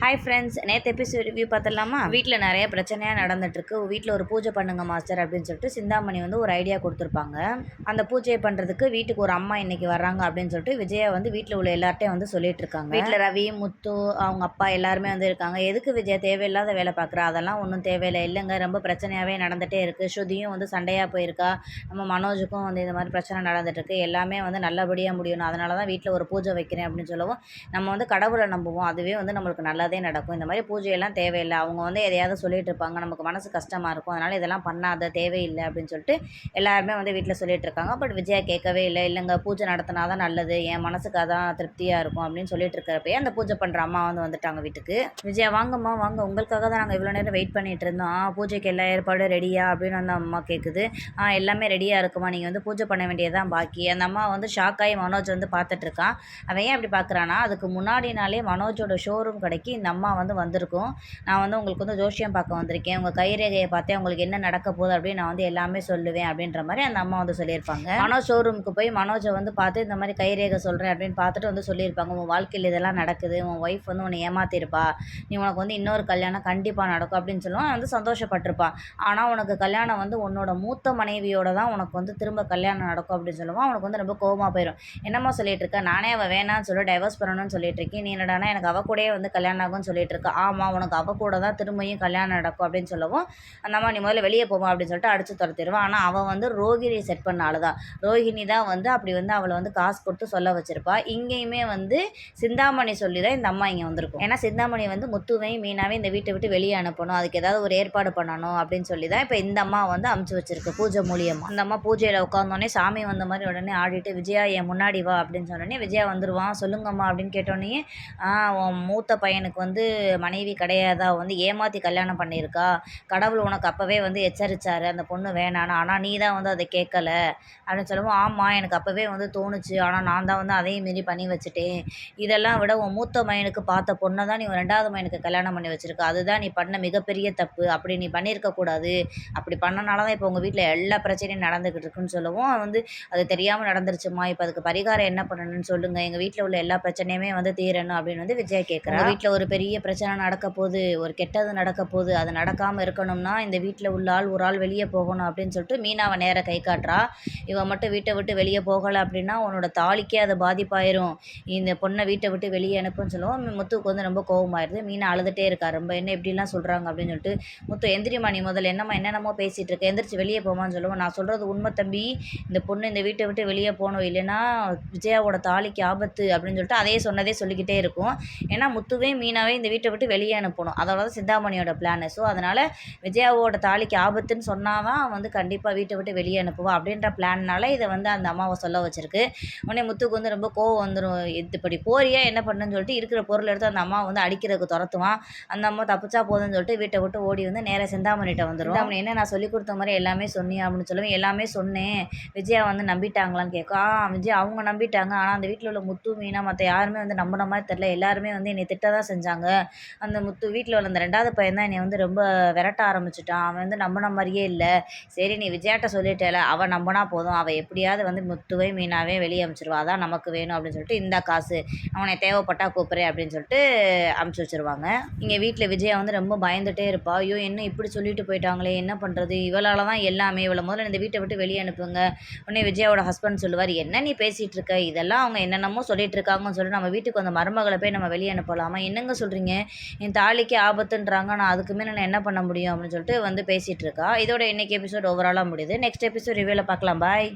Hi friends, நேற்று episode review பார்த்துடலாமா? வீட்டில் நிறைய பிரச்சனையாக நடந்துட்டுருக்கு. வீட்டில் ஒரு பூஜை பண்ணுங்க மாஸ்டர் அப்படின்னு சொல்லிட்டு சிந்தாமணி வந்து ஒரு ஐடியா கொடுத்துருப்பாங்க. அந்த பூஜையை பண்ணுறதுக்கு வீட்டுக்கு ஒரு அம்மா இன்னைக்கு வர்றாங்க அப்படின்னு சொல்லிட்டு விஜயா வந்து வீட்டில் உள்ள எல்லார்ட்டையும் வந்து சொல்லிட்டு இருக்காங்க. வீட்டில் ரவி, முத்து, அவங்க அப்பா எல்லாருமே வந்து இருக்காங்க. எதுக்கு விஜயா தேவையில்லாத வேலை பார்க்குறா? அதெல்லாம் ஒன்றும் தேவையில்லை. இல்லைங்க, ரொம்ப பிரச்சனையாகவே நடந்துகிட்டே இருக்குது. ஸ்ருதியும் வந்து சண்டையாக போயிருக்கா. நம்ம மனோஜுக்கும் வந்து இந்த மாதிரி பிரச்சனை நடந்துட்டுருக்கு. எல்லாமே வந்து நல்லபடியாக முடியணும். அதனால தான் வீட்டில் ஒரு பூஜை வைக்கிறேன் அப்படின்னு சொல்லவும், நம்ம வந்து கடவுளை நம்புவோம். அதுவே வந்து நம்மளுக்கு நல்லதே நடக்கும். இந்த மாதிரி பூஜையெல்லாம் தேவையில்லை. அவங்க வந்து எதையாவது சொல்லிட்டு இருப்பாங்க, நமக்கு மனசு கஷ்டமாக இருக்கும். அதனால் இதெல்லாம் பண்ணாத, தேவையில்லை அப்படின்னு சொல்லிட்டு எல்லாருமே வந்து வீட்டில் சொல்லிட்டு இருக்காங்க. பட் விஜயா கேட்கவே இல்லை. இல்லைங்க, பூஜை நடத்தினா தான் நல்லது, என் மனசுக்கு அதான் திருப்தியாக இருக்கும் அப்படின்னு சொல்லிட்டு இருக்கிறப்பயே அந்த பூஜை பண்ணுற அம்மா வந்து வந்துட்டாங்க வீட்டுக்கு. விஜயா, வாங்கம்மா வாங்க, உங்களுக்காக தான் நாங்கள் இவ்வளோ நேரம் வெயிட் பண்ணிட்டு இருந்தோம். பூஜைக்கு எல்லா ஏற்பாடும் ரெடியா அப்படின்னு அந்த அம்மா கேட்குது. எல்லாமே ரெடியாக இருக்குமா, நீங்கள் வந்து பூஜை பண்ண வேண்டியதான் பாக்கி. அந்த அம்மா வந்து ஷாக் ஆகி மனோஜ் வந்து பார்த்துட்டு இருக்கான். அவன் ஏன் அப்படி பார்க்குறான்னா, அதுக்கு முன்னாடி நாளே மனோஜோட ஷோரூம் கடைக்கு இந்த அம்மா வந்து வந்திருக்கும். நான் வந்து உங்களுக்கு வந்து ஜோசியம் பார்க்க வந்திருக்கேன், உங்கள் கைரேகையை பார்த்தேன், உங்களுக்கு என்ன நடக்க போகுது அப்படின்னு நான் வந்து எல்லாமே சொல்லுவேன் அப்படின்ற மாதிரி அந்த அம்மா வந்து சொல்லியிருப்பாங்க. மனோஜ் ஷோரூமுக்கு போய் மனோஜை வந்து பார்த்து இந்த மாதிரி கைரேகை சொல்கிறேன் அப்படின்னு பார்த்துட்டு வந்து சொல்லியிருப்பாங்க. உன் வாழ்க்கையில் இதெல்லாம் நடக்குது, உன் ஒய்ஃப் வந்து உன்னை ஏமாத்திருப்பா, நீ உனக்கு வந்து இன்னொரு கல்யாணம் கண்டிப்பாக நடக்கும் அப்படின்னு சொல்லுவான். வந்து சந்தோஷப்பட்டிருப்பான். ஆனால் உனக்கு கல்யாணம் வந்து உன்னோட மூத்த மனைவியோட தான் உனக்கு வந்து திரும்ப கல்யாணம் நடக்கும் அப்படின்னு சொல்லுவான். அவனுக்கு வந்து ரொம்ப கோவமாக போயிடும். என்னம்மா சொல்லிட்டு இருக்க, நானே அவள் வேணான்னு சொல்லி டைவர்ஸ் பண்ணணும்னு சொல்லிட்டு இருக்கேன், நீ என்னடானா எனக்கு அவ கூடயே வந்து கல்யாணம் ஆகும்னு சொல்லிட்டு இருக்கா. ஆமாம், உனக்கு அவ கூட தான் திரும்பியும் கல்யாணம் நடக்கும் அப்படின்னு சொல்லவும், அந்த அம்மா நீ முதல்ல வெளியே போவோம் அப்படின்னு சொல்லிட்டு அடிச்சு துரத்திடுவான். ஆனால் அவள் வந்து ரோகிணி செட் பண்ண ஆள் தான். ரோஹிணி தான் வந்து அப்படி வந்து அவளை வந்து காசு கொடுத்து சொல்ல வச்சிருப்பா. இங்கேயுமே வந்து சிந்தாமணி சொல்லி தான் இந்த அம்மா இங்கே வந்திருக்கும். ஏன்னா சிந்தாமணி வந்து முத்துவையும் மீனாவையும் இந்த வீட்டை விட்டு வெளியே அனுப்பணும், அதுக்கு ஏதாவது ஒரு ஏற்பாடு பண்ணணும் அப்படின்னு சொல்லி தான் இப்போ இந்த அம்மா வந்து அமுச்சு வச்சிருக்கு பூஜை மூலியமாக. அந்த அம்மா பூஜையில் உட்காந்தோடனே சாமி வந்த மாதிரி உடனே ஆடிட்டு, விஜயா என் முன்னாடி வா அப்படின்னு சொன்னோடனே விஜயா வந்துடுவான். சொல்லுங்கம்மா அப்படின்னு கேட்டோடனே, உன் மூத்த பையனுக்கு வந்து மனைவி கிடையாதா, வந்து ஏமாற்றி கல்யாணம் பண்ணியிருக்கா, கடவுள் உனக்கு அப்போவே வந்து எச்சரித்தார் அந்த பொண்ணு வேணான்னு, ஆனால் நீ தான் வந்து அதை கேட்கல அப்படின்னு சொல்லவும், ஆமாம் எனக்கு அப்போவே வந்து தோணுச்சு, ஆனால் நான் தான் வந்து அதையும் மீறி பண்ணி வச்சுட்டேன். இதெல்லாம் விட உன் மூத்த மகனுக்கு பார்த்த பொண்ணை தான் நீ ரெண்டாவது மகனுக்கு கல்யாணம் பண்ணி வச்சுருக்க, அதுதான் நீ பண்ண மிகப்பெரிய தப்பு, அப்படி நீ பண்ணியிருக்கக்கூடாது, அப்படி பண்ணனால தான் இப்போ உங்கள் வீட்டில் எல்லா பிரச்சனையும் நடந்துக்கிட்டு இருக்குன்னு சொல்லவும், வந்து அது தெரியாமல் நடந்துருச்சுமா, இப்போ அதுக்கு பரிகாரம் என்ன பண்ணணும்னு சொல்லுங்கள், எங்கள் வீட்டில் உள்ள எல்லா பிரச்சனையுமே வந்து தீரணும் அப்படின்னு வந்து விஜயா கேட்குறா. வீட்டில் ஒரு பெரிய பிரச்சனை நடக்க போகுது, ஒரு கெட்டது நடக்க போகுது, அது நடக்காமல் இருக்கணும்னா இந்த வீட்டில் உள்ள ஆள் ஒரு ஆள் வெளியே போகணும் அப்படின்னு சொல்லிட்டு மீனாவை நேராக கை காட்டுறா. இவன் மட்டும் வீட்டை விட்டு வெளியே போகலை அப்படின்னா உன்னோட தாலிக்கே அது பாதிப்பாயிரும், இந்த பொண்ணை வீட்டை விட்டு வெளியே அனுப்புன்னு சொல்லுவோம். முத்துக்கு வந்து ரொம்ப கோவமாயிருது. மீனா அழுதுகிட்டே இருக்கா. ரொம்ப என்ன இப்படிலாம் சொல்கிறாங்க அப்படின்னு சொல்லிட்டு, முத்து எந்திரிமா, நீ முதல்ல என்னம்மா என்னென்னமோ பேசிகிட்டு இருக்க, எந்திரிச்சு வெளியே போமான்னு சொல்லுவோம். நான் சொல்கிறது உண்மை தம்பி, இந்த பொண்ணு இந்த வீட்டை விட்டு வெளியே போகணும், இல்லைன்னா விஜயாவோட தாலிக்கு ஆபத்து அப்படின்னு சொல்லிட்டு அதே சொன்னதே சொல்லிக்கிட்டே இருக்கும். ஏன்னா முத்துவே மீனாவே இந்த வீட்டை விட்டு வெளியே அனுப்பணும், அதோட தான் சிந்தாமணியோட பிளான். ஸோ அதனால் விஜயாவோட தாலிக்கு ஆபத்துன்னு சொன்னால் தான் வந்து கண்டிப்பாக வீட்டை விட்டு வெளியே அனுப்புவோம் அப்படின்ற பிளான்னால இதை வந்து அந்த அம்மாவை சொல்ல வச்சிருக்கு. உடனே முத்துக்கு வந்து ரொம்ப கோவம் வந்துடும். இப்படி போறியா என்ன பண்ணுன்னு சொல்லிட்டு இருக்கிற பொருள் எடுத்து அந்த அம்மா வந்து அடிக்கிறதுக்கு துரத்துவான். அந்த அம்மா தப்பிச்சா போதுன்னு சொல்லிட்டு வீட்டை விட்டு ஓடி வந்து நேராக சிந்தாமணிகிட்ட வந்துடும். சிந்தாமணி, என்ன நான் சொல்லி கொடுத்த மாதிரி எல்லாமே சொன்னியா அப்படின்னு சொல்லுவேன். எல்லாமே சொன்னேன், விஜயா வந்து நம்பிட்டாங்களான்னு கேட்கும். விஜயா அவங்க நம்பிட்டாங்க, ஆனால் அந்த வீட்டில் உள்ள முத்து, மீனா, மற்ற யாருமே வந்து நம்பின மாதிரி தெரில, எல்லாருமே வந்து என்னை திட்ட தான் செஞ்சாங்க. அந்த முத்து வீட்டில் உள்ள அந்த ரெண்டாவது பையன் தான் என்னை வந்து ரொம்ப விரட்ட ஆரம்பிச்சிட்டான், அவன் வந்து நம்பின மாதிரியே இல்லை. சரி நீ விஜயாட்ட சொல்லிட்டேல, அவள் நம்பினா போதும், அவள் எப்படியாவது வந்து முத்துவை மீனாவே வெளியே அனுப்பிச்சிருவா, அதான் நமக்கு வேணும் அப்படின்னு சொல்லிட்டு, இந்த காசு அவனை தேவைப்பட்டா கூப்பிட்றேன் அப்படின்னு சொல்லிட்டு அமுச்சு வச்சுருவாங்க. இங்கே வீட்டில் விஜயா வந்து ரொம்ப பயந்துகிட்டே இருப்பா. ஐயோ என்ன இப்படி சொல்லிட்டு போயிட்டாங்களே, என்ன பண்ணுறது, இவளால் தான் எல்லாமே, இவளை முதல்ல இந்த வீட்டை விட்டு வெளியே அனுப்புங்க. உடனே விஜயாவோட ஹஸ்பண்ட் சொல்லுவார், என்ன நீ பேசிகிட்டு இருக்க, இதெல்லாம் அவங்க என்னென்னமோ சொல்லிட்டு இருக்காங்கன்னு சொல்லிட்டு நம்ம வீட்டுக்கு வந்த மருமகளை போய் நம்ம வெளியே அனுப்பலாமா, என்னங்க சொல்கிறீங்க, என் தாலிக்கு ஆபத்துன்றாங்க, நான் அதுக்கு மேலே நான் என்ன பண்ண முடியும் அப்படின்னு சொல்லிட்டு வந்து பேசிகிட்டு இருக்கா. இதோட இன்னைக்கு எபிசோட் ஓவராலாக முடியுது. நெக்ஸ்ட் எபிசோட் ரிவ்யூவில் பார்க்கலாம். பாய்.